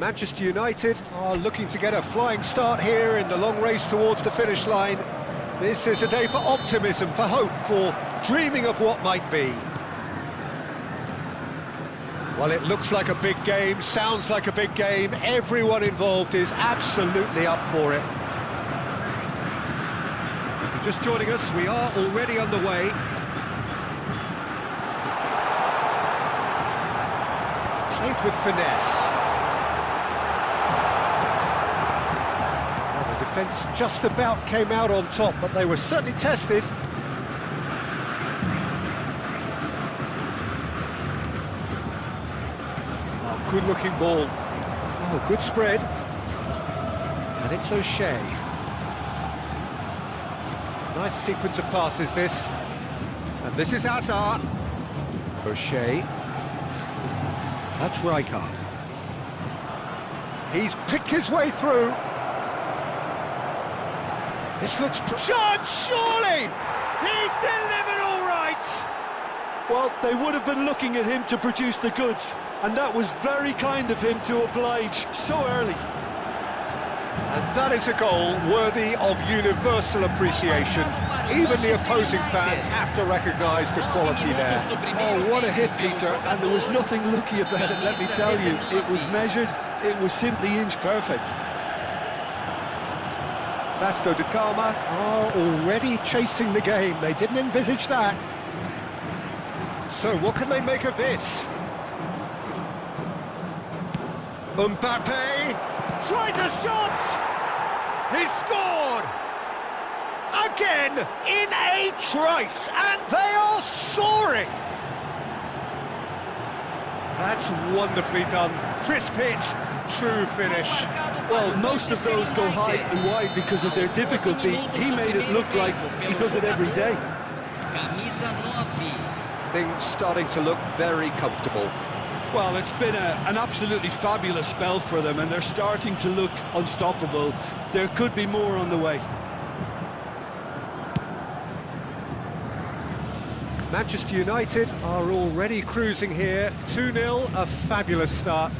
Manchester United are looking to get a flying start here in the long race towards the finish line. This is a day for optimism, for hope, for dreaming of what might be. Well, it looks like a big game, sounds like a big game. Everyone involved is absolutely up for it. If you're just joining us, we are already underway. Played with finesse. Well, the defence just about came out on top, but they were certainly tested. Good looking ball. Oh, good spread. And it's O'Shea. Nice sequence of passes, this. And this is Hazard. O'Shea. That's Rijkaard. He's picked his way through. This looks... Shot, surely! He's delivered all right! Well, they would have been looking at him to produce the goods, and that was very kind of him to oblige so early. And that is a goal worthy of universal appreciation. Even the opposing fans have to recognise the quality there. Oh, what a hit, Peter, and there was nothing lucky about it, let me tell you. It was measured, it was simply inch perfect. Vasco da Gama are already chasing the game. They didn't envisage that. So what can they make of this? Mbappe tries a shot! He's scored! Again, in a trice, and they are soaring! That's wonderfully done. Crisp hit, true finish. Well, most of those go high and wide because of their difficulty. He made it look like he does it every day. Things starting to look very comfortable. Well, it's been an absolutely fabulous spell for them, and they're starting to look unstoppable. There could be more on the way. Manchester United are already cruising here. 2-0, a fabulous start.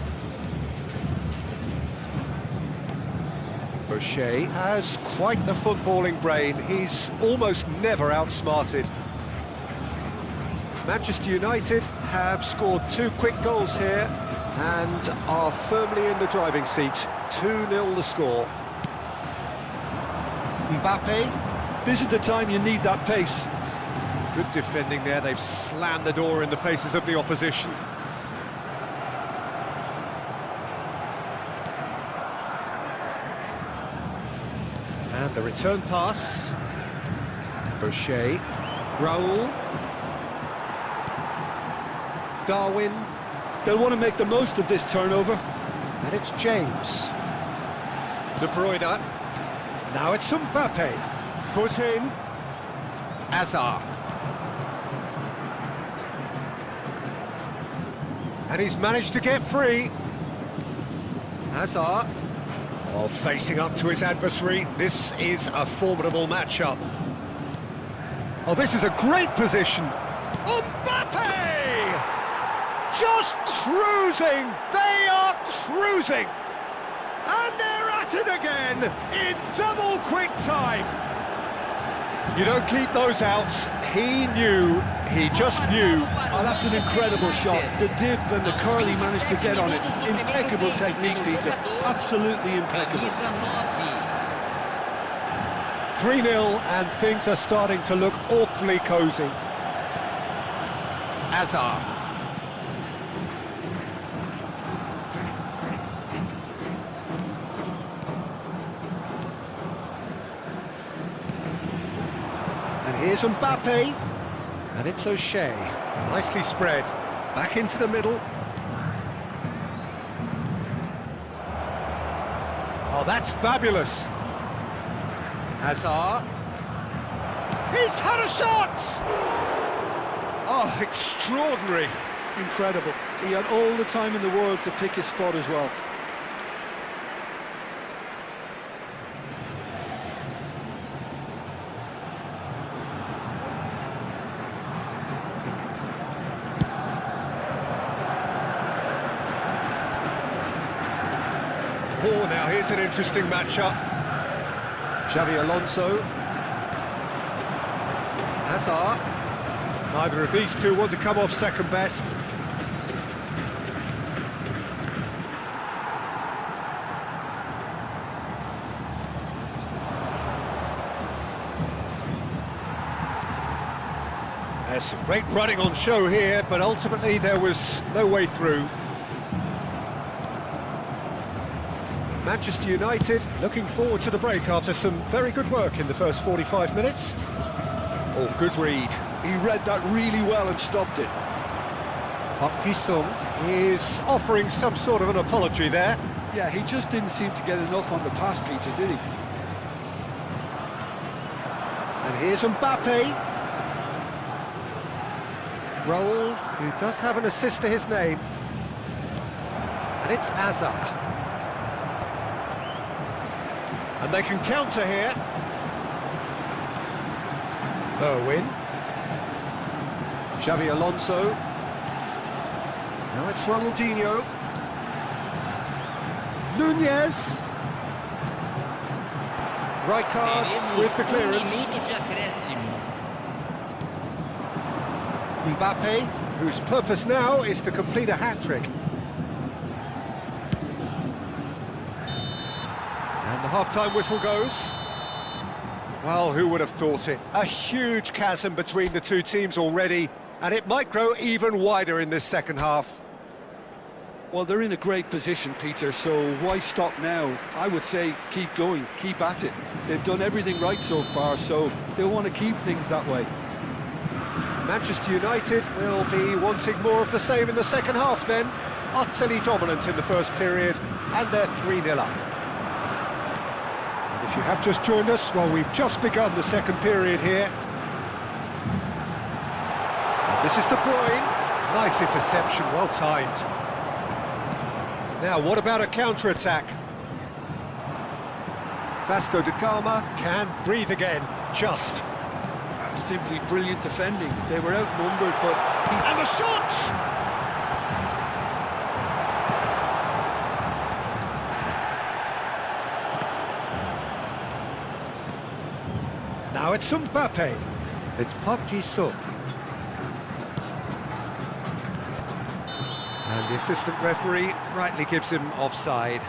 O'Shea has quite the footballing brain. He's almost never outsmarted. Manchester United have scored 2 quick goals here and are firmly in the driving seat. 2-0 the score. Mbappe. This is the time you need that pace. Good defending there. They've slammed the door in the faces of the opposition. And the return pass. O'Shea. Raul. Darwin. They'll want to make the most of this turnover. And it's James. De Bruyne. Now it's Mbappe. Foot in. Hazard. And he's managed to get free. Hazard. Oh, facing up to his adversary. This is a formidable matchup. Oh, this is a great position. Mbappe! Just cruising! They are cruising! And they're at it again in double quick time. You don't keep those outs. He knew, he just knew. Oh, that's an incredible shot. The dip and the curl he managed to get on it. Impeccable technique, Peter. Absolutely impeccable. 3-0 and things are starting to look awfully cosy. Hazard. And here's Mbappe. And it's O'Shea. Nicely spread. Back into the middle. Oh, that's fabulous. Hazard. He's had a shot! Oh, extraordinary. Incredible. He had all the time in the world to pick his spot as well. Now here's an interesting matchup. Xavi Alonso. Hazard. Neither of these two want to come off second best. There's some great running on show here, but ultimately there was no way through. Manchester United looking forward to the break after some very good work in the first 45 minutes. Oh, good read. He read that really well and stopped it. Park Ji-sung is offering some sort of an apology there. Yeah, he just didn't seem to get enough on the pass, Peter, did he? And here's Mbappe. Raul, who does have an assist to his name. And it's Hazard. And they can counter here. Irwin. Xavi Alonso. Now it's Ronaldinho. Nunez. Rijkaard with the clearance. Mbappe, whose purpose now is to complete a hat-trick. And the half-time whistle goes. Well, who would have thought it? A huge chasm between the two teams already, and it might grow even wider in this second half. Well, they're in a great position, Peter, so why stop now? I would say keep going, keep at it. They've done everything right so far, so they'll want to keep things that way. Manchester United will be wanting more of the same in the second half then. Utterly dominant in the first period, and they're 3-0 up. And if you have just joined us, well, we've just begun the second period here. And this is De Bruyne. Nice interception, well timed. Now, what about a counter-attack? Vasco da Gama can breathe again, just. That's simply brilliant defending. They were outnumbered, but... And the shots! Now it's Mbappe. It's Park Ji-sung. And the assistant referee rightly gives him offside.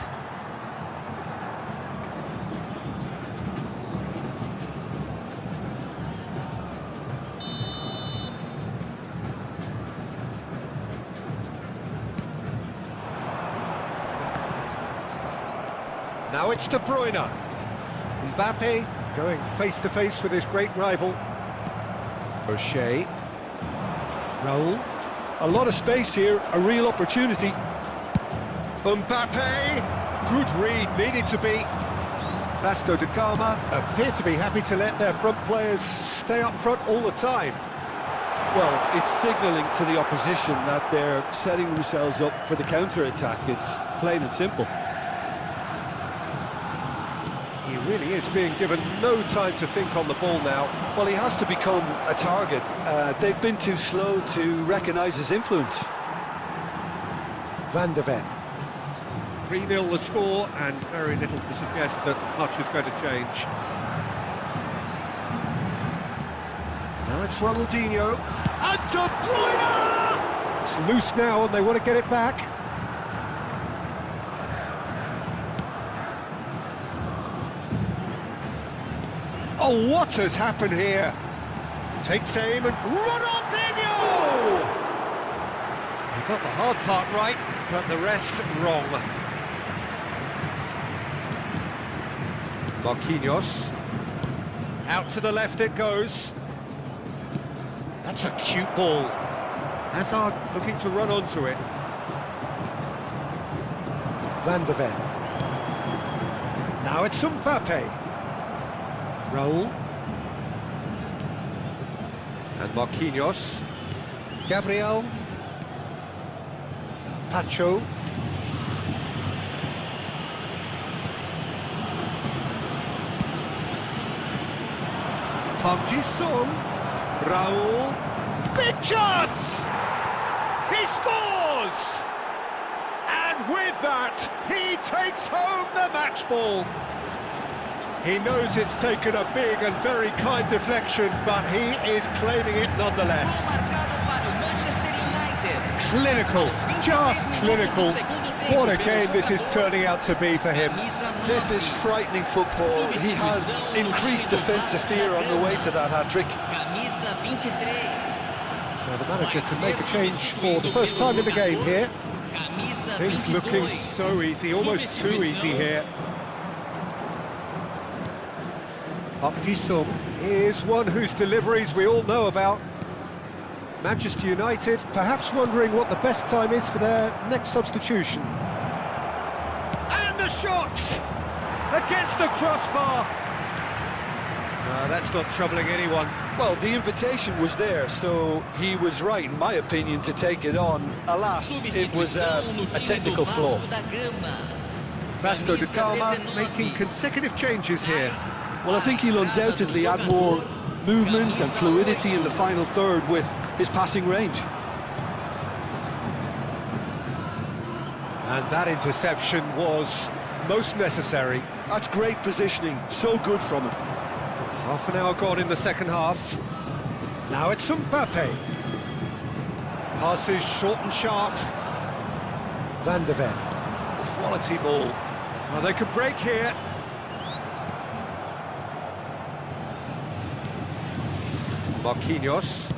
Now it's De Bruyne. Mbappe going face-to-face with his great rival. O'Shea. Raul. A lot of space here, a real opportunity. Mbappe! Good read, needed to be. Vasco da Gama appear to be happy to let their front players stay up front all the time. Well, it's signalling to the opposition that they're setting themselves up for the counter-attack. It's plain and simple. He really is being given no time to think on the ball now. Well, he has to become a target. They've been too slow to recognise his influence. Van de Ven. 3-0 the score, and very little to suggest that much is going to change. Now it's Ronaldinho. And De Bruyne! It's loose now, and they want to get it back. Oh, what has happened here? Takes aim and Ronaldinho! He got the hard part right, but the rest wrong. Marquinhos. Out to the left it goes. That's a cute ball. Hazard looking to run onto it. Van de Ven. Now it's Mbappe. Raul. And Marquinhos. Gabriel. Pacho. Park Ji-sung. Raul. Big chance! He scores! And with that, he takes home the match ball. He knows it's taken a big and very kind deflection, but he is claiming it nonetheless. Clinical, just clinical. What a game this is turning out to be for him. This is frightening football. He has increased defensive fear on the way to that hat-trick. So the manager can make a change for the first time in the game here. Things looking so easy, almost too easy here. Up Jisung is one whose deliveries we all know about. Manchester United perhaps wondering what the best time is for their next substitution. And the shot! Against the crossbar! No, that's not troubling anyone. Well, the invitation was there, so he was right, in my opinion, to take it on. Alas, it was a technical flaw. Vasco da Gama making consecutive changes here. Well, I think he'll undoubtedly add more movement and fluidity in the final third with his passing range. And that interception was most necessary. That's great positioning, so good from him. Half an hour gone in the second half. Now it's Mbappe. Passes short and sharp. Van de Ven. Quality ball. Well, they could break here. Marquinhos.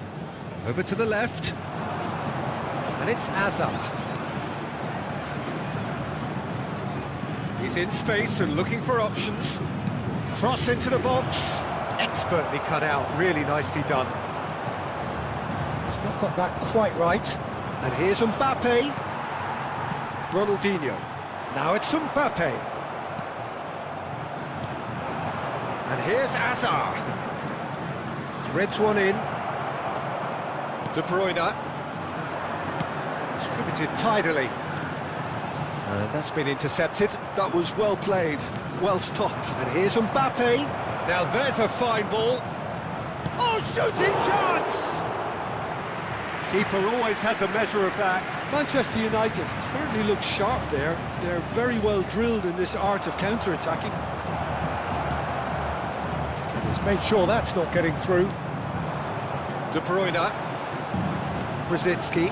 Over to the left. And it's Azar. He's in space and looking for options. Cross into the box. Expertly cut out, really nicely done. He's not got that quite right. And here's Mbappe. Ronaldinho. Now it's Mbappe. And here's Azar. Threads one in. De Bruyne. Distributed tidily. And that's been intercepted. That was well played, well stopped. And here's Mbappe. Now there's a fine ball. Oh, shooting chance! Keeper always had the measure of that. Manchester United certainly look sharp there. They're very well drilled in this art of counter-attacking. And he's made sure that's not getting through. De Bruyne. Brzezinski.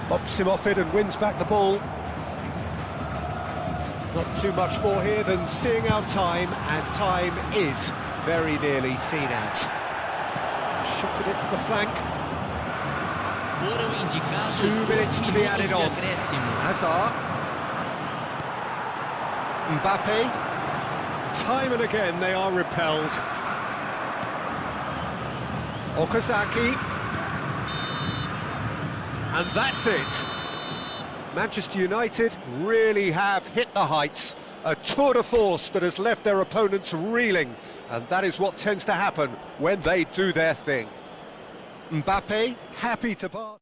Bumps him off it and wins back the ball. Not too much more here than seeing out time, and time is very nearly seen out. Shifted it to the flank. 2 minutes to be added on. Hazard. Mbappe. Time and again they are repelled. Okazaki. And that's it. Manchester United really have hit the heights. A tour de force that has left their opponents reeling. And that is what tends to happen when they do their thing. Mbappe, happy to pass.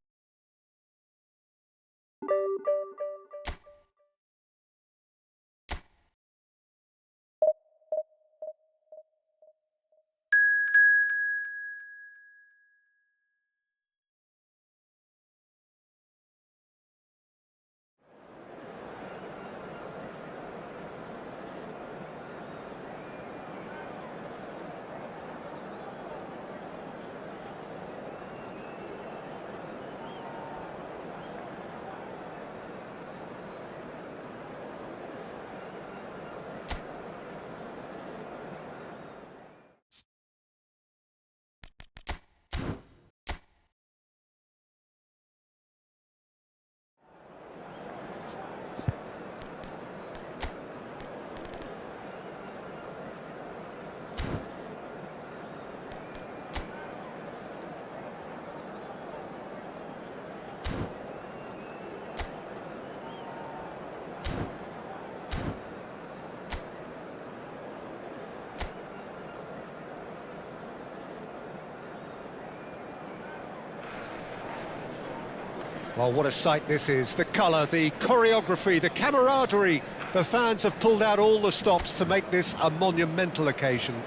Well, what a sight this is. The colour, the choreography, the camaraderie. The fans have pulled out all the stops to make this a monumental occasion.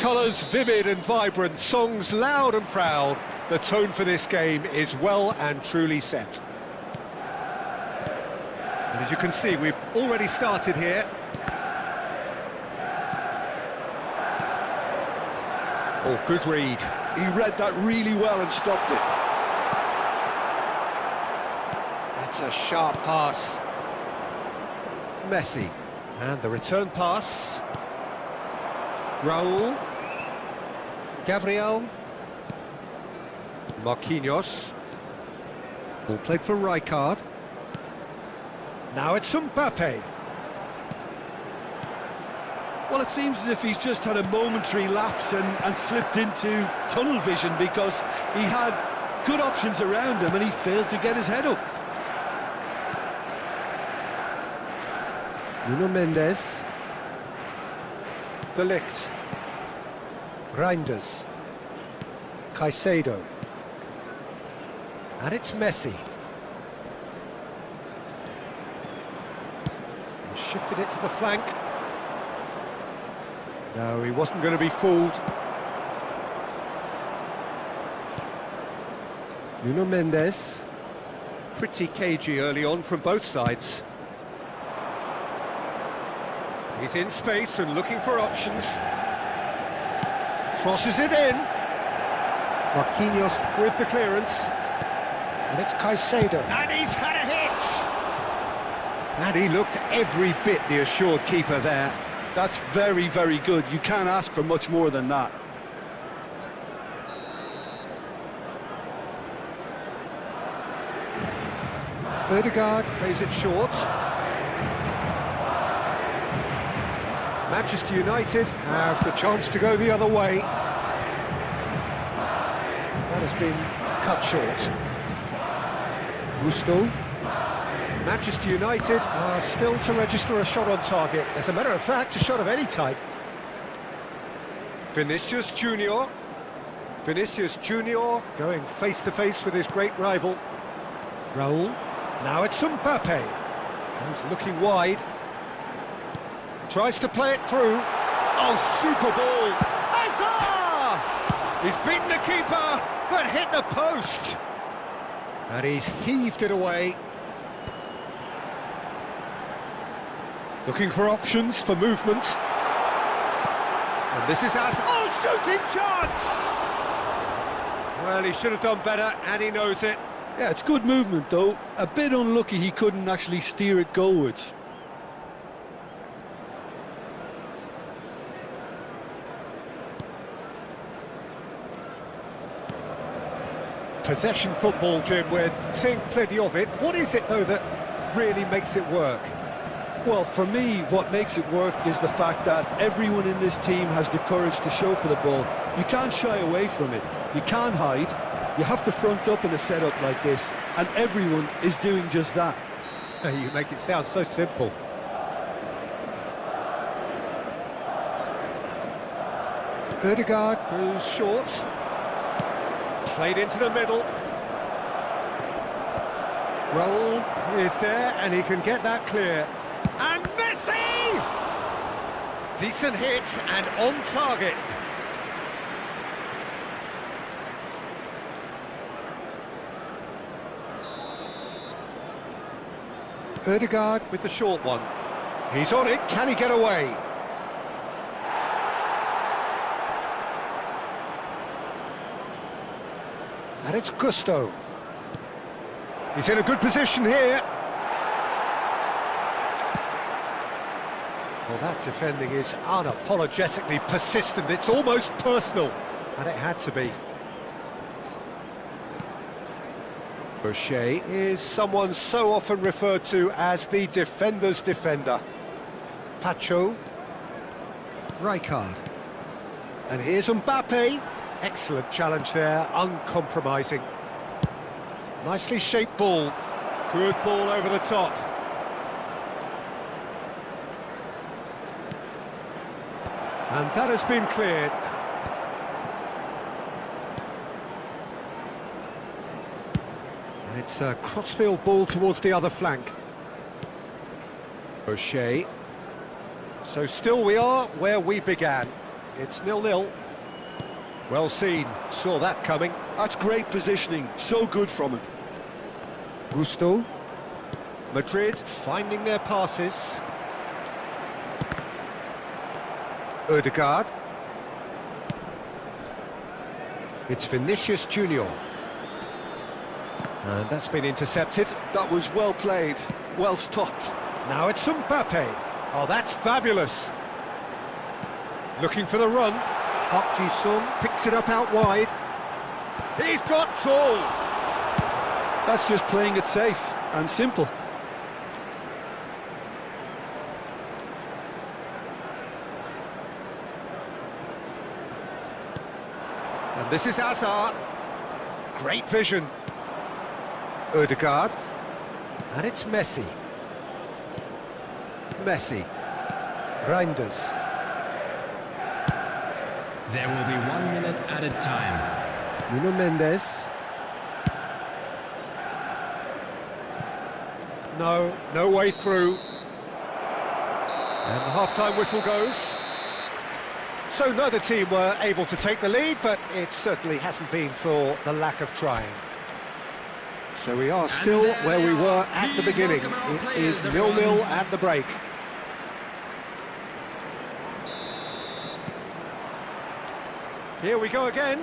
colours vivid and vibrant, songs loud and proud. The tone for this game is well and truly set. And as you can see, we've already started here. Oh, good read. He read that really well and stopped it. That's a sharp pass. Messi. And the return pass. Raul. Gabriel. Marquinhos. Ball played for Rijkaard. Now it's Mbappe. Well, it seems as if he's just had a momentary lapse and slipped into tunnel vision, because he had good options around him and he failed to get his head up. Nuno Mendes. De Ligt. Reinders. Caicedo. And it's Messi. He shifted it to the flank. No, he wasn't going to be fooled. Nuno Mendes. Pretty cagey early on from both sides. He's in space and looking for options. Crosses it in. Marquinhos with the clearance. And it's Caicedo. And he's had a hit! And he looked every bit the assured keeper there. That's very, very good. You can't ask for much more than that. Ødegaard plays it short. Manchester United have the chance to go the other way. That has been cut short. Gusto. Manchester United are still to register a shot on target. As a matter of fact, a shot of any type. Vinicius Junior. Vinicius Junior going face-to-face with his great rival. Raul. Now it's Mbappe. He's looking wide. Tries to play it through. Oh, super ball. Hazard! He's beaten the keeper, but hit the post. And he's heaved it away. Looking for options for movement. And this is Hazard. Oh, shooting chance! Well, he should have done better, and he knows it. Yeah, it's good movement, though. A bit unlucky he couldn't actually steer it goalwards. Possession football, Jim, we're seeing plenty of it. What is it, though, that really makes it work? Well, for me, what makes it work is the fact that everyone in this team has the courage to show for the ball. You can't shy away from it. You can't hide. You have to front up in a setup like this, and everyone is doing just that. You make it sound so simple. Ødegaard goes short. Played into the middle. Raul is there, and he can get that clear. And Messi! Decent hit and on target. Ødegaard with the short one. He's on it, can he get away? And it's Gusto. He's in a good position here. Well, that defending is unapologetically persistent. It's almost personal, and it had to be. Boucher is someone so often referred to as the defender's defender. Pacho. Rijkaard. And here's Mbappe. Excellent challenge there, uncompromising. Nicely shaped ball. Good ball over the top. And that has been cleared. And it's a crossfield ball towards the other flank. Boucher. So still we are where we began. It's 0-0. Well seen, saw that coming. That's great positioning, so good from him. Gusto. Madrid finding their passes. Ødegaard. It's Vinicius Junior. And that's been intercepted. That was well played, well stopped. Now it's Mbappe. Oh, that's fabulous. Looking for the run. Park Ji-sung picks it up out wide. He's got tall. That's just playing it safe and simple. And this is Hazard. Great vision. Ødegaard. And it's Messi. Messi. Reinders. There will be 1 minute added time. Nuno Mendes. No way through. And the half-time whistle goes. So neither team were able to take the lead, but it certainly hasn't been for the lack of trying. So we are still where we were at the beginning. It is 0-0 at the break. Here we go again.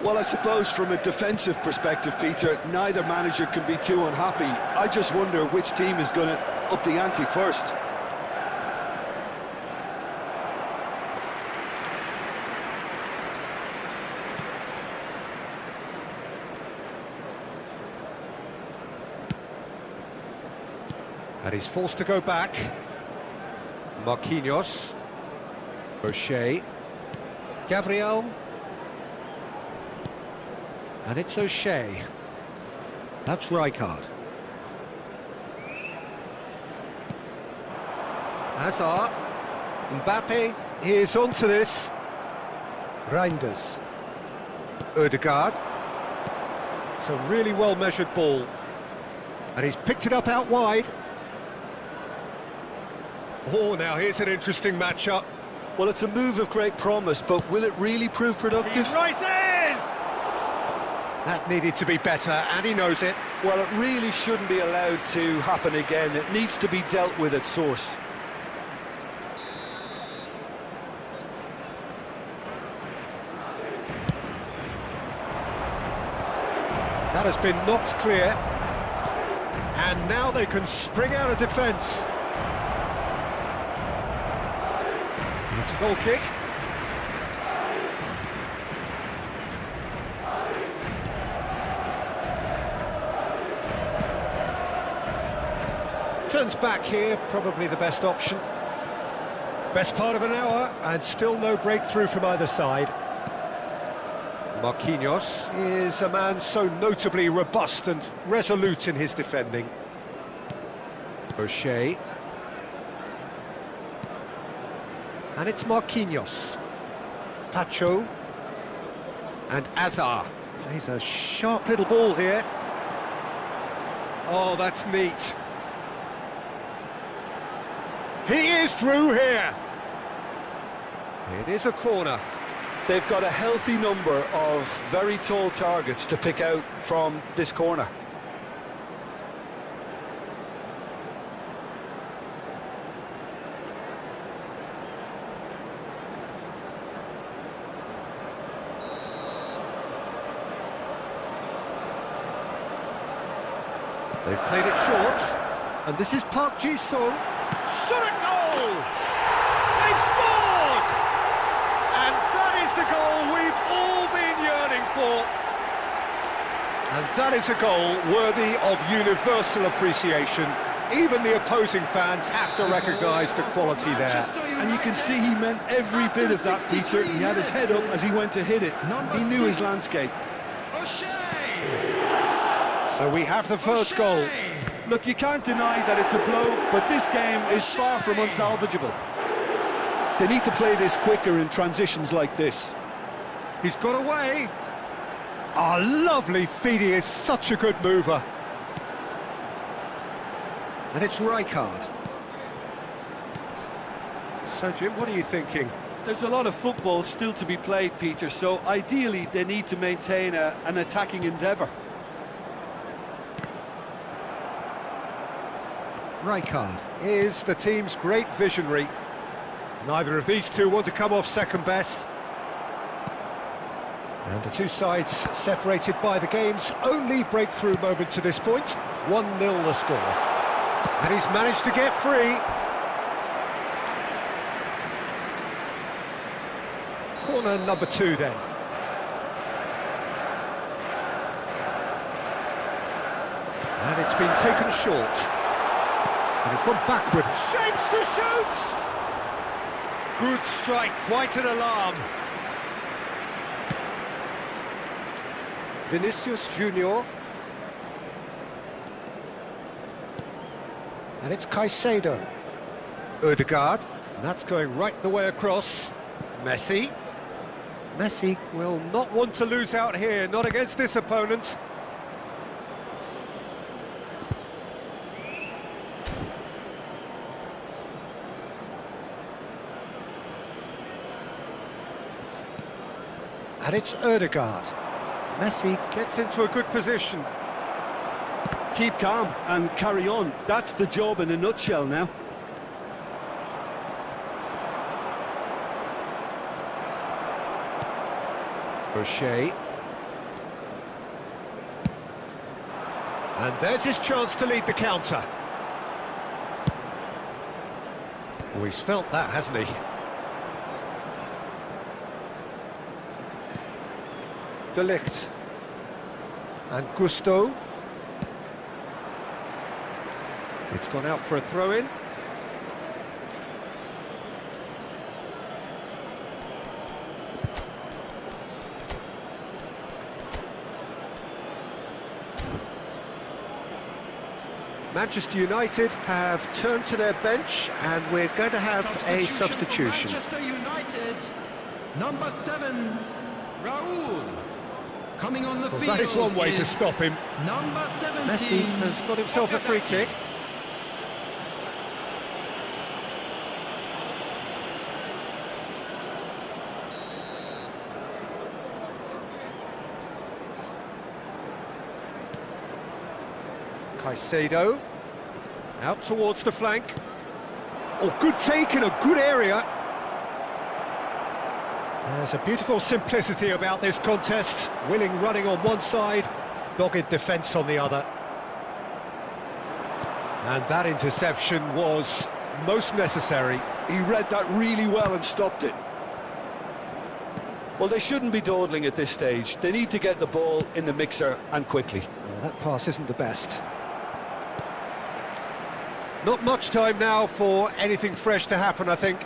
Well, I suppose from a defensive perspective, Peter, neither manager can be too unhappy. I just wonder which team is going to up the ante first. And he's forced to go back. Marquinhos. O'Shea. Gabriel. And it's O'Shea. That's Rijkaard. Hazard. Mbappe is onto this. Reinders. Ødegaard. It's a really well-measured ball. And he's picked it up out wide. Oh, now here's an interesting matchup. Well, it's a move of great promise, but will it really prove productive? He rises! That needed to be better, and he knows it. Well, it really shouldn't be allowed to happen again. It needs to be dealt with at source. That has been knocked clear. And now they can spring out of defence. It's a goal kick. Turns back here, probably the best option. Best part of an hour, and still no breakthrough from either side. Marquinhos is a man so notably robust and resolute in his defending. O'Shea. And it's Marquinhos. Pacho. And Hazard. He's a sharp little ball here. Oh, that's neat. He is through here. It is a corner. They've got a healthy number of very tall targets to pick out from this corner. They've played it short, and this is Park Ji-sung. Shot at goal! They've scored! And that is the goal we've all been yearning for. And that is a goal worthy of universal appreciation. Even the opposing fans have to recognise the quality there. And you can see he meant every bit of that, Peter. He had his head up as he went to hit it. He knew his landscape. So we have the first goal. Look, you can't deny that it's a blow, but this game is far from unsalvageable. They need to play this quicker in transitions like this. He's got away. Oh, lovely feed. He is such a good mover. And it's Rijkaard. So, Jim, what are you thinking? There's a lot of football still to be played, Peter, so ideally they need to maintain an attacking endeavour. Rijkaard is the team's great visionary. Neither of these two want to come off second best. And the two sides separated by the game's only breakthrough moment to this point. 1-0 the score. And he's managed to get free. Corner number 2 then. And it's been taken short. And it's gone backward. Shapes to shoot! Good strike, quite an alarm. Vinicius Junior. And it's Caicedo. Ødegaard. And that's going right the way across. Messi. Messi will not want to lose out here, not against this opponent. And it's Ødegaard. Messi gets into a good position. Keep calm and carry on. That's the job in a nutshell now. O'Shea. And there's his chance to lead the counter. Oh, he's felt that, hasn't he? De Ligt. And Gusto. It's gone out for a throw-in. Manchester United have turned to their bench, and we're going to have a substitution. Manchester United, number 7, Raúl. Coming on the field. That is one way to stop him. Number 17. Messi has got himself a free kick. Caicedo, out towards the flank. Oh, good take in a good area. There's a beautiful simplicity about this contest. Willing running on one side, dogged defence on the other. And that interception was most necessary. He read that really well and stopped it. Well, they shouldn't be dawdling at this stage. They need to get the ball in the mixer and quickly. Well, that pass isn't the best. Not much time now for anything fresh to happen, I think.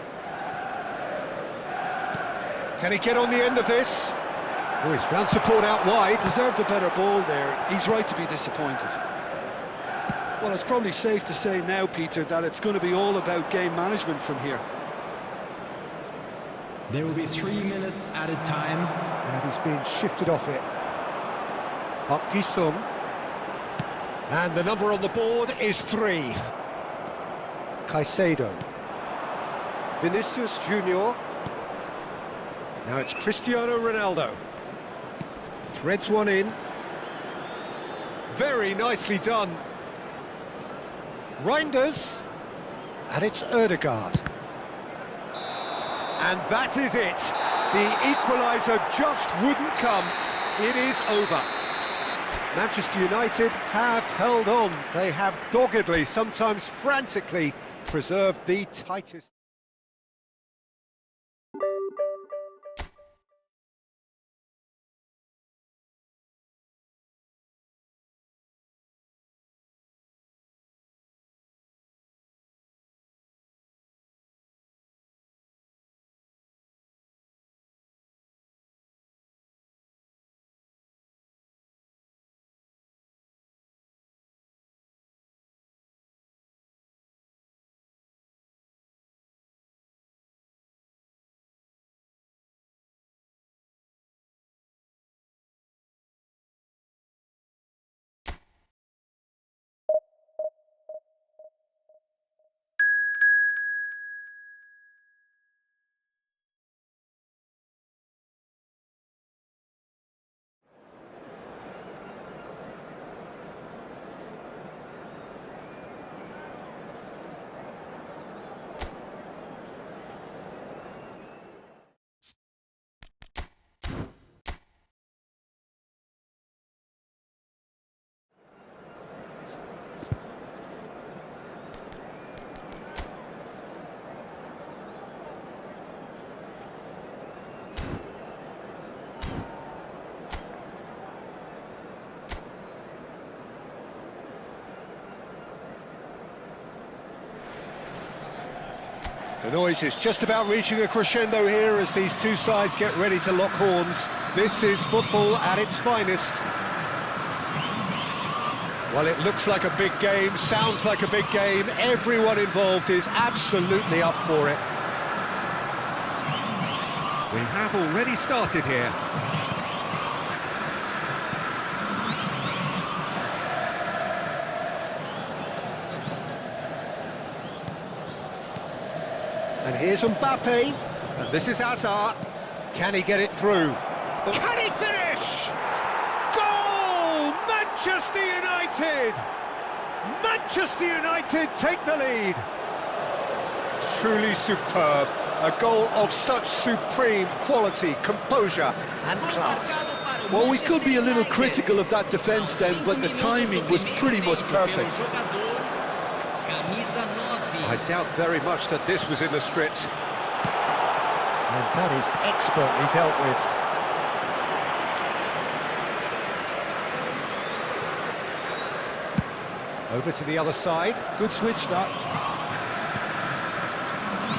Can he get on the end of this? Oh, he's found support out wide. Deserved a better ball there. He's right to be disappointed. Well, it's probably safe to say now, Peter, that it's going to be all about game management from here. There will be 3 minutes added time. And he's being shifted off it. Park Ji-sung. And the number on the board is 3. Caicedo. Vinicius Junior. Now it's Cristiano Ronaldo. Threads one in. Very nicely done. Reinders. And it's Ødegaard. And that is it. The equaliser just wouldn't come. It is over. Manchester United have held on. They have doggedly, sometimes frantically, preserved the tightest... The noise is just about reaching a crescendo here as these two sides get ready to lock horns. This is football at its finest. Well, it looks like a big game, sounds like a big game. Everyone involved is absolutely up for it. We have already started here. And here's Mbappe, and this is Hazard. Can he get it through? Can he finish? Goal! Manchester United! Manchester United take the lead. Truly superb. A goal of such supreme quality, composure and class. Well, we could be a little critical of that defence then, but the timing was pretty much perfect. I doubt very much that this was in the script. And that is expertly dealt with. Over to the other side. Good switch, that.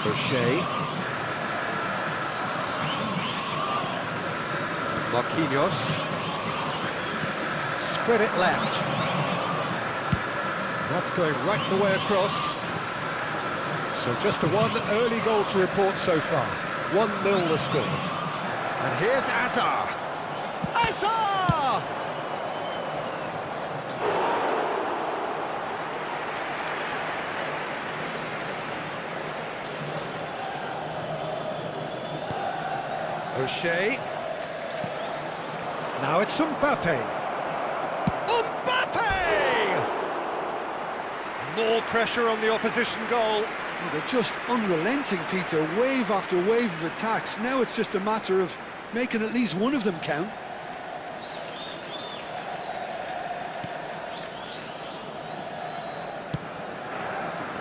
O'Shea. Marquinhos. Spread it left. That's going right the way across. So just the one early goal to report so far. 1-0 the score. And here's Hazard. Hazard! O'Shea. Now it's Mbappe. Mbappe! More pressure on the opposition goal. Oh, they're just unrelenting, Peter. Wave after wave of attacks. Now it's just a matter of making at least one of them count.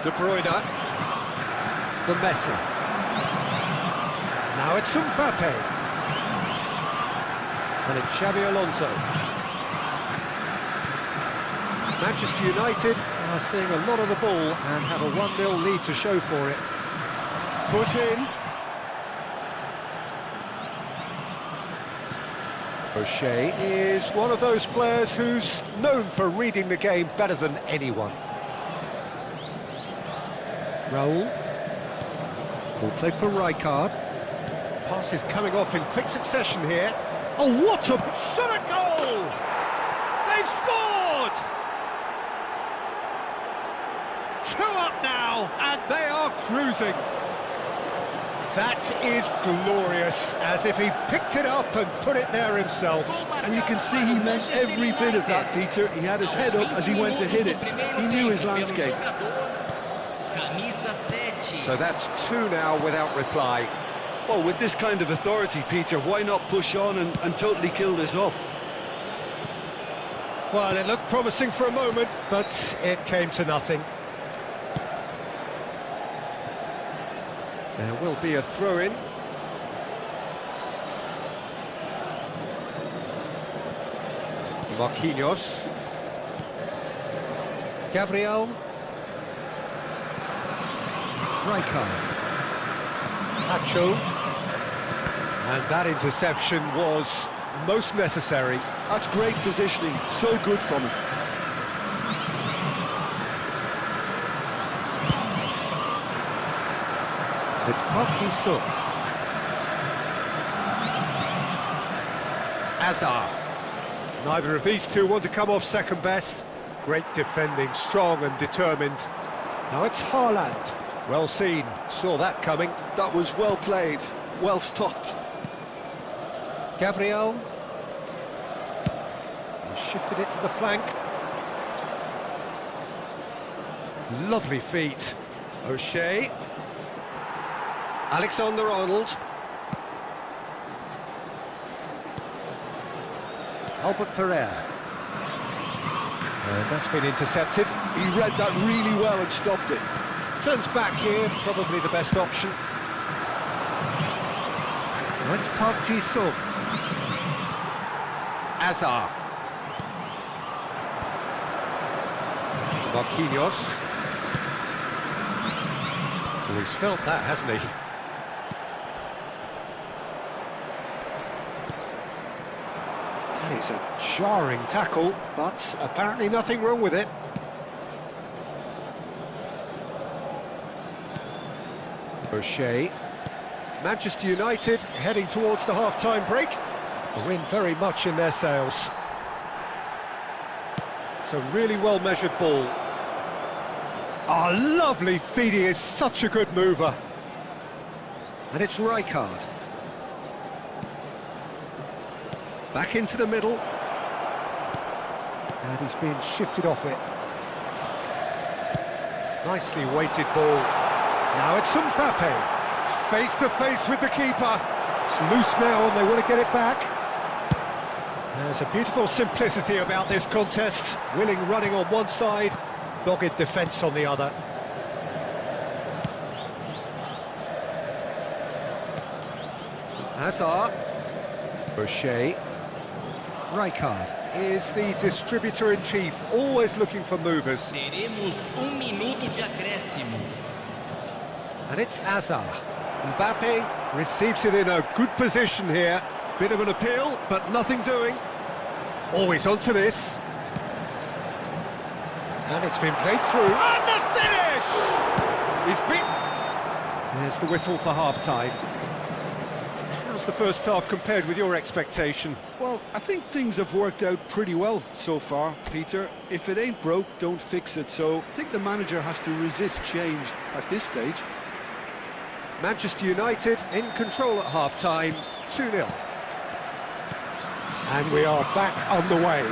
De Bruyne. For Messi. Now it's Mbappe. And it's Xabi Alonso. Manchester United are seeing a lot of the ball and have a 1-0 lead to show for it. Foot in. O'Shea is one of those players who's known for reading the game better than anyone. Raul. Ball played for Rijkaard. Pass is coming off in quick succession here. Oh, what a shot at goal! They've scored! 2 up now, and they are cruising. That is glorious, as if he picked it up and put it there himself. And you can see he meant every bit of that, Peter. He had his head up as he went to hit it. He knew his landscape. So that's 2 now without reply. Well, with this kind of authority, Peter, why not push on and totally kill this off? Well, it looked promising for a moment, but it came to nothing. There will be a throw-in. Marquinhos. Gabriel. Rijkaard. Pacho. And that interception was most necessary. That's great positioning, so good from him. It's Park Ji-sung. Hazard. Neither of these two want to come off second best. Great defending, strong and determined. Now it's Haaland. Well seen, saw that coming. That was well played, well stopped. Gabriel. He shifted it to the flank. Lovely feet. O'Shea. Alexander-Arnold. Albert Ferrer. And that's been intercepted. He read that really well and stopped it. Turns back here, probably the best option. And it's Park Ji-sung. Hazard. Marquinhos. Well, he's felt that, hasn't he? That is a jarring tackle, but apparently nothing wrong with it. O'Shea. Manchester United heading towards the half-time break. A win very much in their sails. It's a really well-measured ball. Ah, lovely feed, he is such a good mover. And it's Rijkaard. Back into the middle. And he's being shifted off it. Nicely weighted ball. Now it's Mbappe. Face to face with the keeper. It's loose now and they want to get it back. There's a beautiful simplicity about this contest. Willing running on one side, dogged defence on the other. Hazard. O'Shea. Rijkaard is the distributor-in-chief, always looking for movers. Teremos minuto de acréscimo. And it's Hazard. Mbappe receives it in a good position here. Bit of an appeal, but nothing doing. Always onto this. And it's been played through. And the finish! He's been... There's the whistle for half-time. How's the first half compared with your expectation? Well, I think things have worked out pretty well so far, Peter. If it ain't broke, don't fix it. So I think the manager has to resist change at this stage. Manchester United in control at half-time, 2-0. And we are back on the way.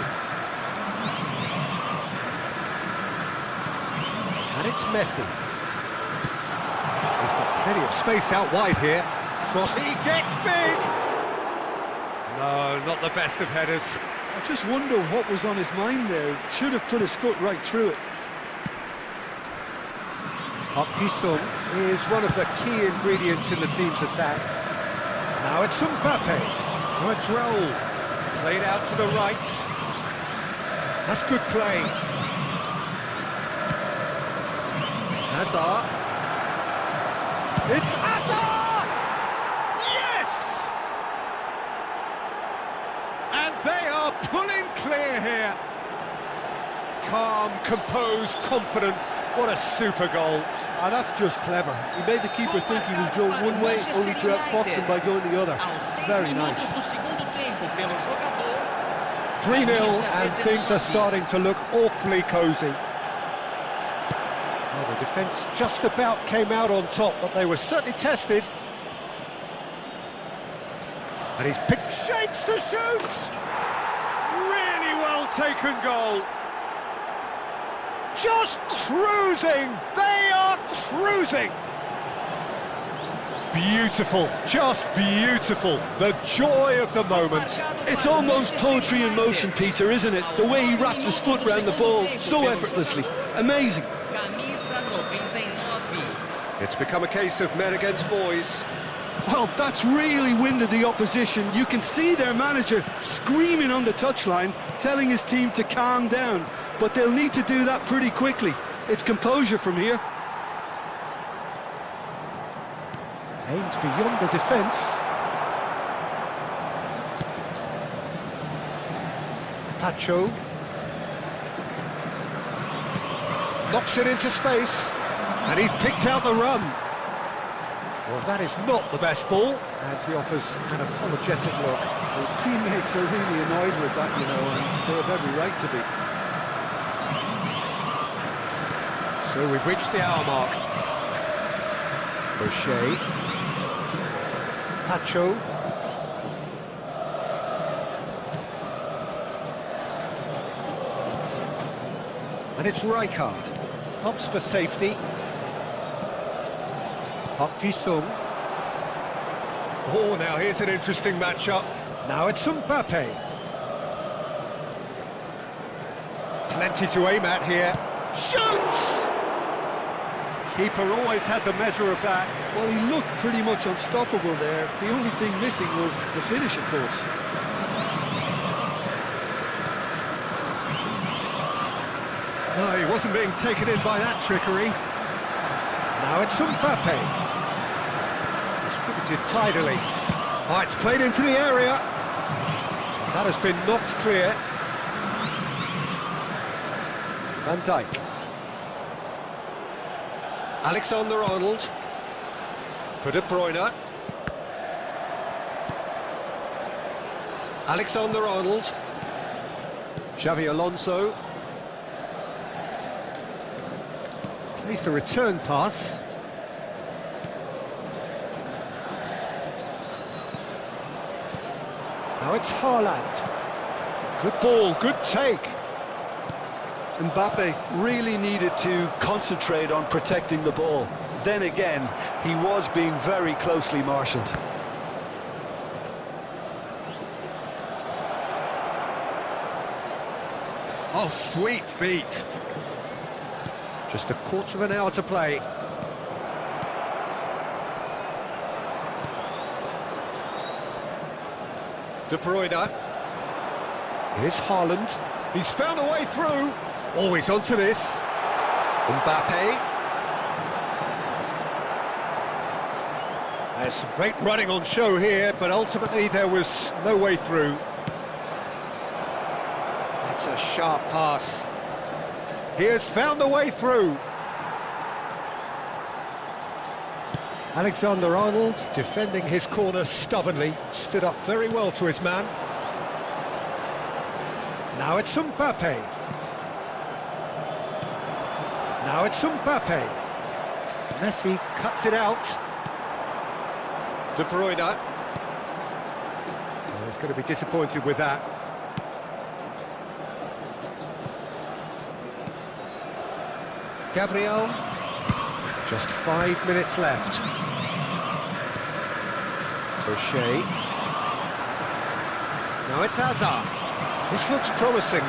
And it's Messi. He's got plenty of space out wide here. Cross, he gets big! No, not the best of headers. I just wonder what was on his mind there. Should have put his foot right through it. Sung is one of the key ingredients in the team's attack. Now it's Mbappe. A droll. Played out to the right. That's good play. Hazard. It's Hazard! Yes! And they are pulling clear here. Calm, composed, confident. What a super goal. Ah, that's just clever. He made the keeper think he was going one way, only to outfox him by going the other. Very nice. 3-0 and things are starting to look awfully cosy. Well, the defence just about came out on top, but they were certainly tested. And he's picked shapes to shoot! Really well taken goal. Just cruising! They are cruising! Beautiful, just beautiful. The joy of the moment. It's almost poetry in motion, Peter, isn't it? The way he wraps his foot round the ball so effortlessly. Amazing. It's become a case of men against boys. Well, that's really winded the opposition. You can see their manager screaming on the touchline, telling his team to calm down. But they'll need to do that pretty quickly. It's composure from here. Aims beyond the defence. Pacho. Knocks it into space. And he's picked out the run. Well, that is not the best ball. And he offers an apologetic look. His teammates are really annoyed with that, you know, and they have every right to be. So we've reached the hour mark. O'Shea. Pacho. And it's Rijkaard. Opts for safety. Sung. Oh, now here's an interesting matchup. Now it's Mbappe. Plenty to aim at here. Shoots! Keeper always had the measure of that. Well, he looked pretty much unstoppable there. The only thing missing was the finish, of course. No, he wasn't being taken in by that trickery. Now it's Mbappe. Distributed tidily. Oh, it's played into the area. That has been knocked clear. Van Dijk. Alexander-Arnold. For De Bruyne. Alexander-Arnold. Xavi Alonso. Plays the return pass. Now it's Haaland. Good ball, good take. Mbappe really needed to concentrate on protecting the ball. Then again, he was being very closely marshalled. Oh, sweet feet. Just a quarter of an hour to play. De Bruyne. Here's Haaland. He's found a way through. Always onto this. Mbappe. There's some great running on show here, but ultimately there was no way through. That's a sharp pass. He has found a way through. Alexander-Arnold defending his corner stubbornly, stood up very well to his man. Now it's Mbappe. Now it's Mbappe. Messi cuts it out. De Bruyne. Oh, he's going to be disappointed with that. Gabriel. Just 5 minutes left. O'Shea. Now it's Hazard. This looks promising.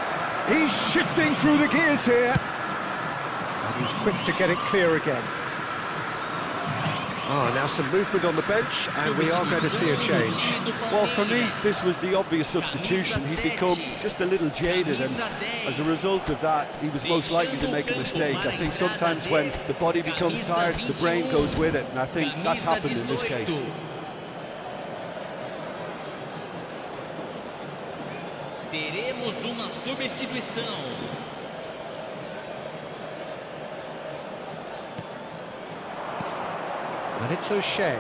He's shifting through the gears here. And he's quick to get it clear again. Now some movement on the bench, and we are going to see a change. Well, for me, this was the obvious substitution. He'd become just a little jaded, and as a result of that, he was most likely to make a mistake. I think sometimes when the body becomes tired, the brain goes with it, and I think that's happened in this case. Teremos uma substituição. And it's O'Shea.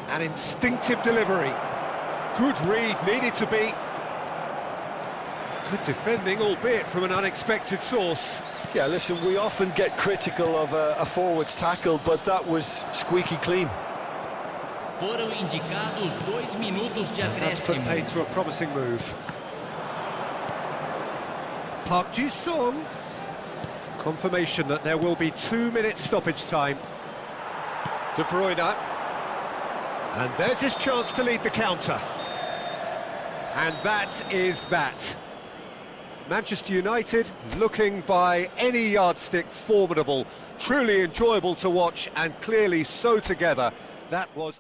An instinctive delivery. Good read, needed to be. Good defending, albeit from an unexpected source. Yeah, listen, we often get critical of a forward's tackle, but that was squeaky clean. Foram indicados 2 minutos de And that's put acréscimo. paid to a promising move. Park Ji-sung. Confirmation that there will be 2 minutes stoppage time. De Bruyne. And there's his chance to lead the counter. And that is that. Manchester United looking by any yardstick formidable, truly enjoyable to watch, and clearly so together. That was...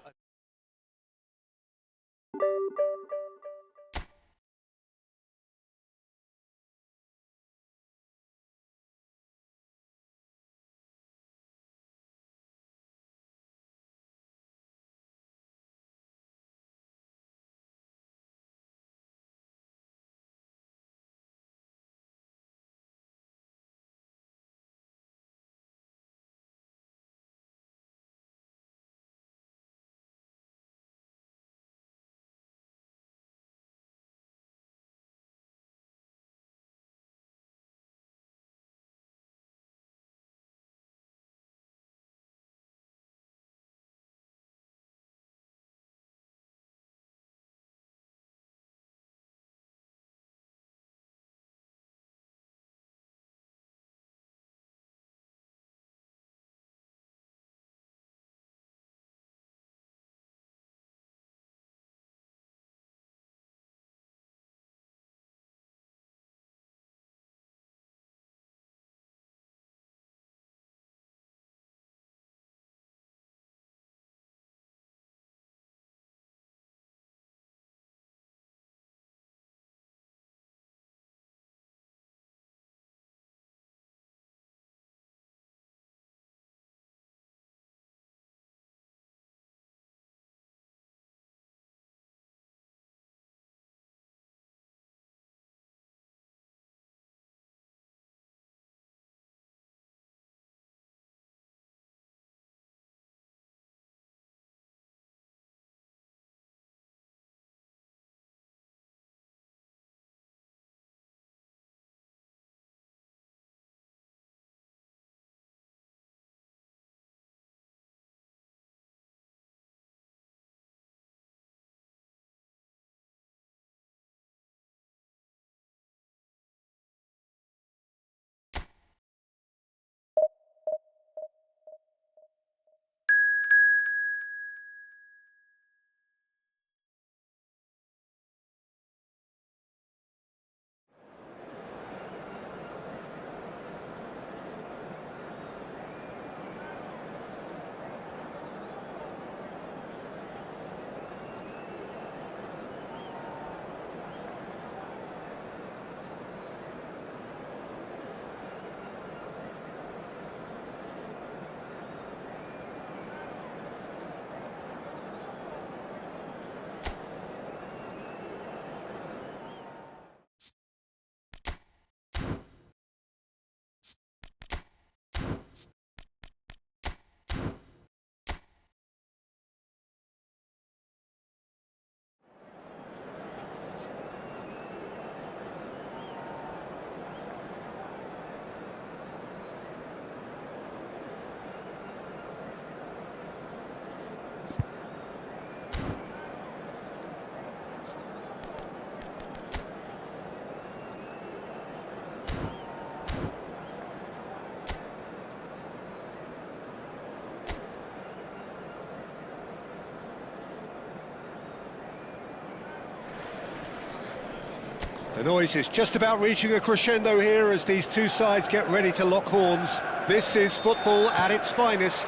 The noise is just about reaching a crescendo here as these two sides get ready to lock horns. This is football at its finest.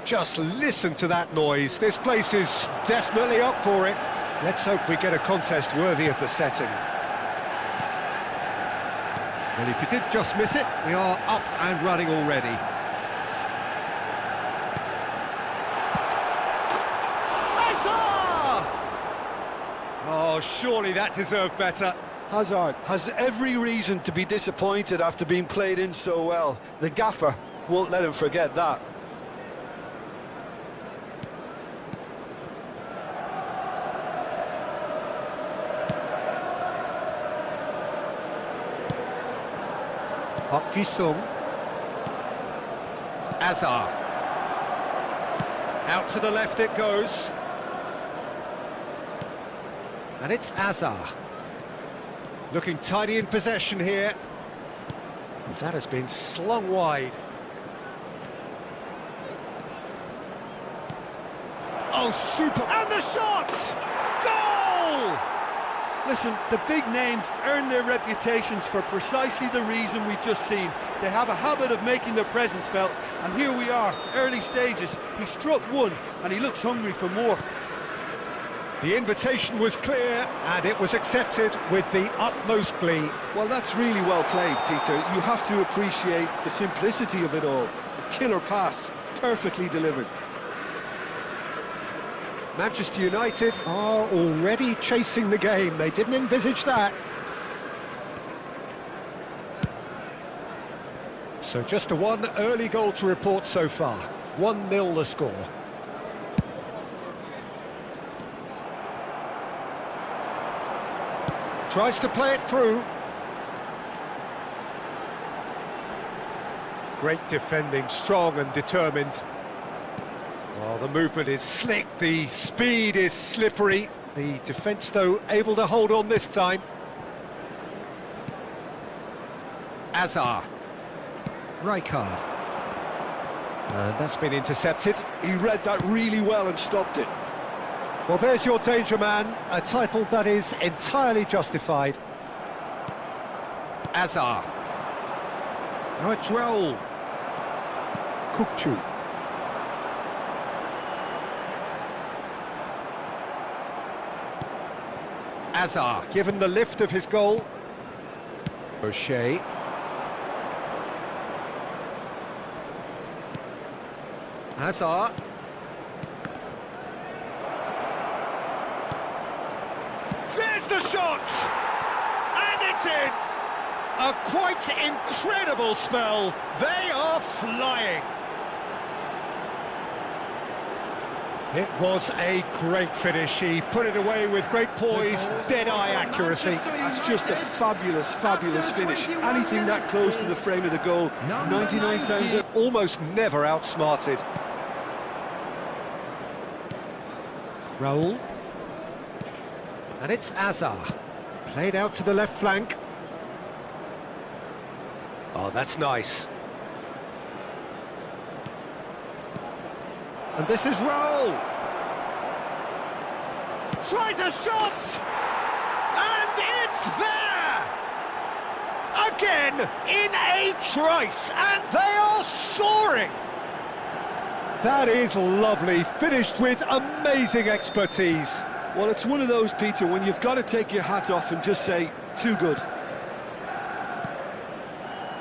Just listen to that noise. This place is definitely up for it. Let's hope we get a contest worthy of the setting. Well, if you did just miss it, we are up and running already. Oh, surely that deserved better. Hazard has every reason to be disappointed after being played in so well. The gaffer won't let him forget that. Park Ji-sung. Azar. Out to the left it goes. And it's Azar. Looking tidy in possession here. That has been slung wide. Oh, super! And the shot! Goal! Listen, the big names earn their reputations for precisely the reason we've just seen. They have a habit of making their presence felt, and here we are, early stages. He struck one, and he looks hungry for more. The invitation was clear, and it was accepted with the utmost glee. Well, that's really well played, Peter. You have to appreciate the simplicity of it all. A killer pass, perfectly delivered. Manchester United are already chasing the game. They didn't envisage that. So just a one early goal to report so far. 1-0 the score. Tries to play it through. Great defending, strong and determined. Well, the movement is slick, the speed is slippery. The defence, though, able to hold on this time. Azar. Rijkaard. And that's been intercepted. He read that really well and stopped it. Well, there's your danger man, a title that is entirely justified. Azar. Now it's Raul. Kukçu. Azar, given the lift of his goal. O'Shea. Azar. There's the shot! And it's in! A quite incredible spell. They are flying. It was a great finish. He put it away with great poise, dead-eye accuracy. That's just a fabulous, fabulous finish. Anything that close to the frame of the goal, 99 times out. Almost never outsmarted. Raul. And it's Azar. Played out to the left flank. Oh, that's nice. And this is Raul. Tries a shot! And it's there! Again, in a trice, and they are soaring! That is lovely, finished with amazing expertise. Well, it's one of those, Peter, when you've got to take your hat off and just say, too good.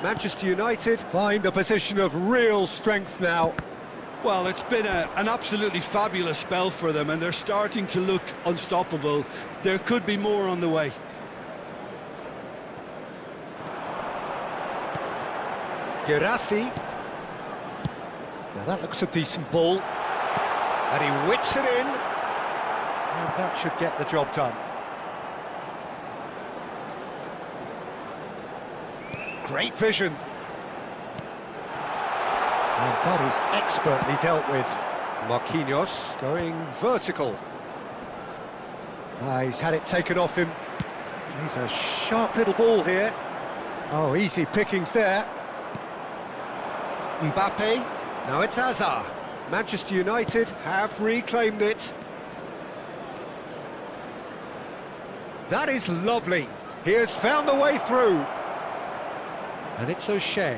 Manchester United find a position of real strength now. Well, it's been an absolutely fabulous spell for them, and they're starting to look unstoppable. There could be more on the way. Girassi. Now that looks a decent ball. And he whips it in. And that should get the job done. Great vision. And that is expertly dealt with. Marquinhos going vertical. He's had it taken off him. He's a sharp little ball here. Oh, easy pickings there. Mbappe. Now it's Hazard. Manchester United have reclaimed it. That is lovely. He has found the way through. And it's O'Shea.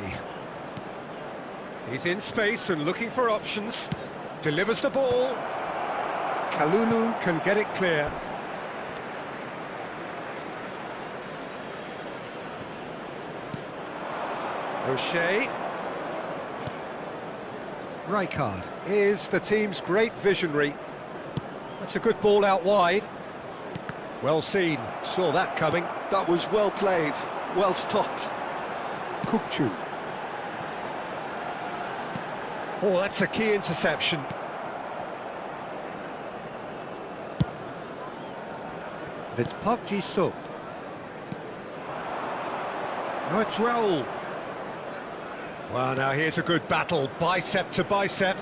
He's in space and looking for options. Delivers the ball. Kalulu can get it clear. O'Shea. Rijkaard is the team's great visionary. That's a good ball out wide. Well seen, saw that coming. That was well played, well stopped. Kukçu. Oh, that's a key interception. It's Park Ji-suk. Now it's Raul. Well, now here's a good battle, bicep to bicep.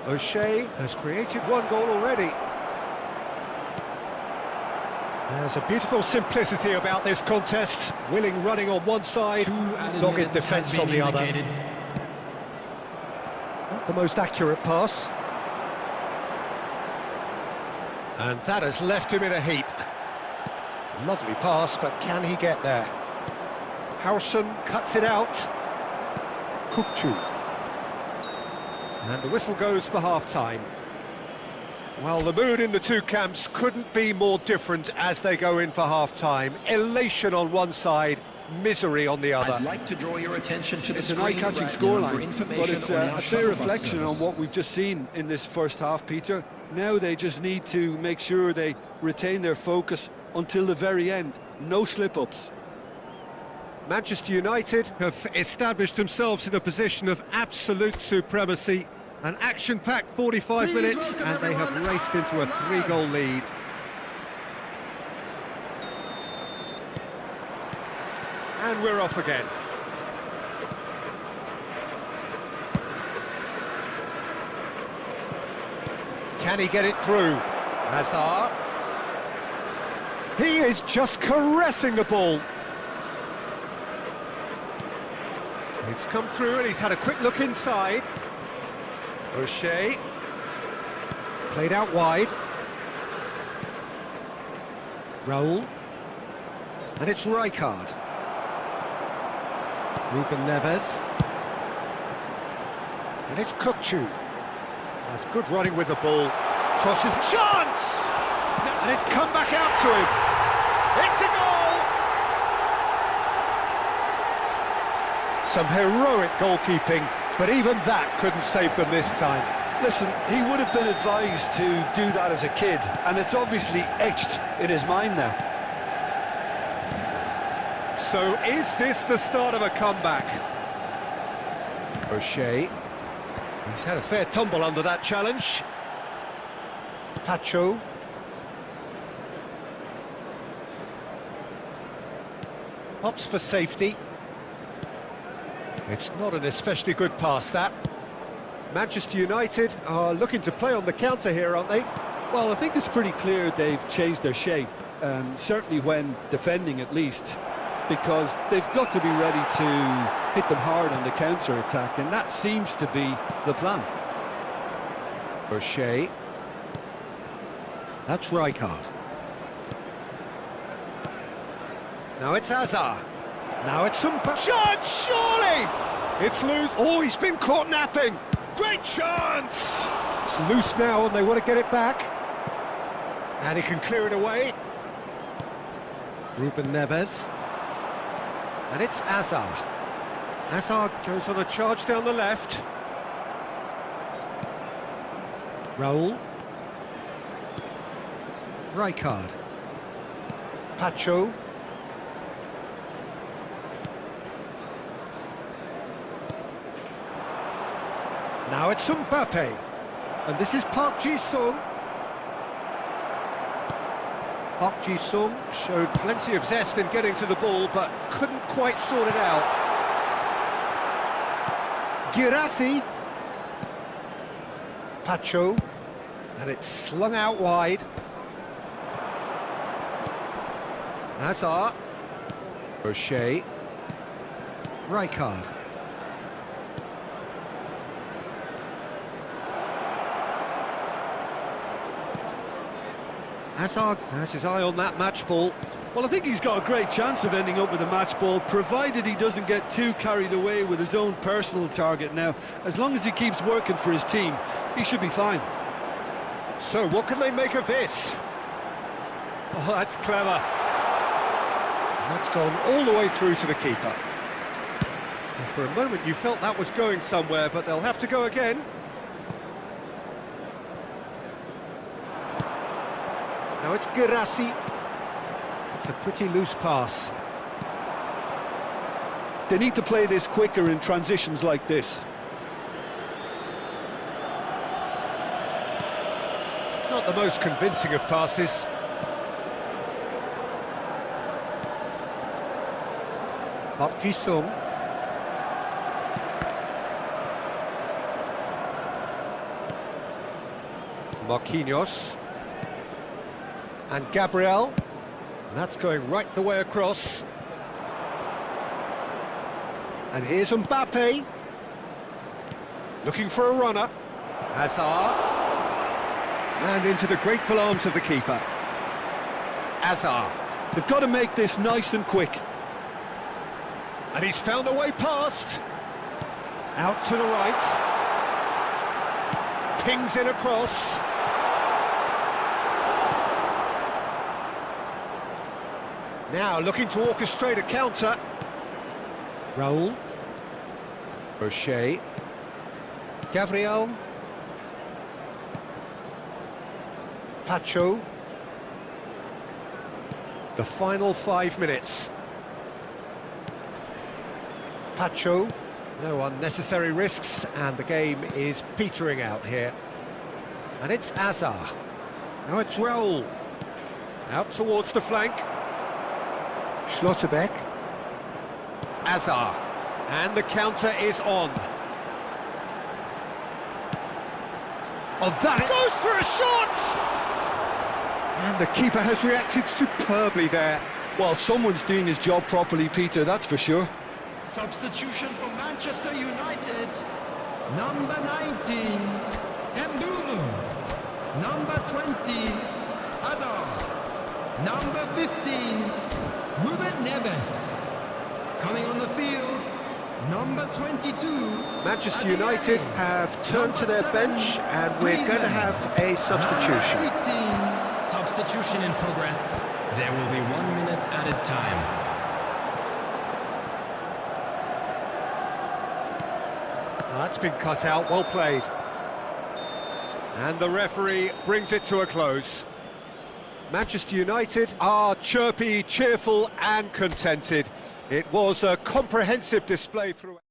O'Shea has created one goal already. There's a beautiful simplicity about this contest. Willing running on one side, dogged defence on the other. Not the most accurate pass. And that has left him in a heap. Lovely pass, but can he get there? Howson cuts it out. Kukçu. And the whistle goes for half-time. Well, the mood in the two camps couldn't be more different as they go in for half-time. Elation on one side, misery on the other. I'd like to draw your attention to the It's an eye-catching scoreline, but it's a fair reflection on what we've just seen in this first half, Peter. Now they just need to make sure they retain their focus until the very end. No slip-ups. Manchester United have established themselves in a position of absolute supremacy. An action-packed 45 minutes, and they have raced into a 3-goal lead. And we're off again. Can he get it through? Hazard. He is just caressing the ball. It's come through and he's had a quick look inside. O'Shea. Played out wide. Raul. And it's Rijkaard. Ruben Neves. And it's Kukçu. That's good running with the ball. Crosses. Chance! And it's come back out to him. It's a goal! Some heroic goalkeeping, but even that couldn't save them this time. Listen, he would have been advised to do that as a kid, and it's obviously etched in his mind now. So is this the start of a comeback? O'Shea. He's had a fair tumble under that challenge. Pacho. Opts for safety. It's not an especially good pass, that. Manchester United are looking to play on the counter here, aren't they? Well, I think it's pretty clear they've changed their shape, certainly when defending at least, because they've got to be ready to hit them hard on the counter-attack, and that seems to be the plan. O'Shea. That's Rijkaard. Now it's Hazard. Now it's some shot, surely! It's loose. Oh, he's been caught napping. Great chance! It's loose now and they want to get it back. And he can clear it away. Ruben Neves. And it's Hazard. Hazard goes on a charge down the left. Raul. Rijkaard. Pacho. Now it's Mbappe, and this is Park Ji-sung. Park Ji-sung showed plenty of zest in getting to the ball, but couldn't quite sort it out. Girassi. Pacho, and it's slung out wide. Hazard. O'Shea. Rijkaard. Hazard has his eye on that match ball. Well, I think he's got a great chance of ending up with a match ball, provided he doesn't get too carried away with his own personal target now. As long as he keeps working for his team, he should be fine. So what can they make of this? Oh, that's clever. That's gone all the way through to the keeper. And for a moment you felt that was going somewhere, but they'll have to go again. Now it's Girassi. It's a pretty loose pass. They need to play this quicker in transitions like this. Not the most convincing of passes. Park Ji-sung. Marquinhos. And Gabriel. That's going right the way across. And here's Mbappe. Looking for a runner. Hazard. And into the grateful arms of the keeper. Hazard. They've got to make this nice and quick. And he's found a way past. Out to the right. Pings it across. Now looking to orchestrate a counter. Raul. Rocher. Gabriel. Pacho. The final 5 minutes. Pacho. No unnecessary risks, and the game is petering out here. And it's Hazard. Now it's Raul. Out towards the flank. Schlotterbeck. Hazard. And the counter is on. Oh, that goes for a shot! And the keeper has reacted superbly there. Well, someone's doing his job properly, Peter, that's for sure. Substitution for Manchester United. Number 19, Mbeumo. Number 20, Hazard. Number 15, Ruben Neves. Coming on the field, number 22. Manchester United have turned to their bench, and we're going to have a substitution. Number 18. Substitution in progress. There will be 1 minute added time. That's been cut out, well played. And the referee brings it to a close. Manchester United are chirpy, cheerful and contented. It was a comprehensive display throughout.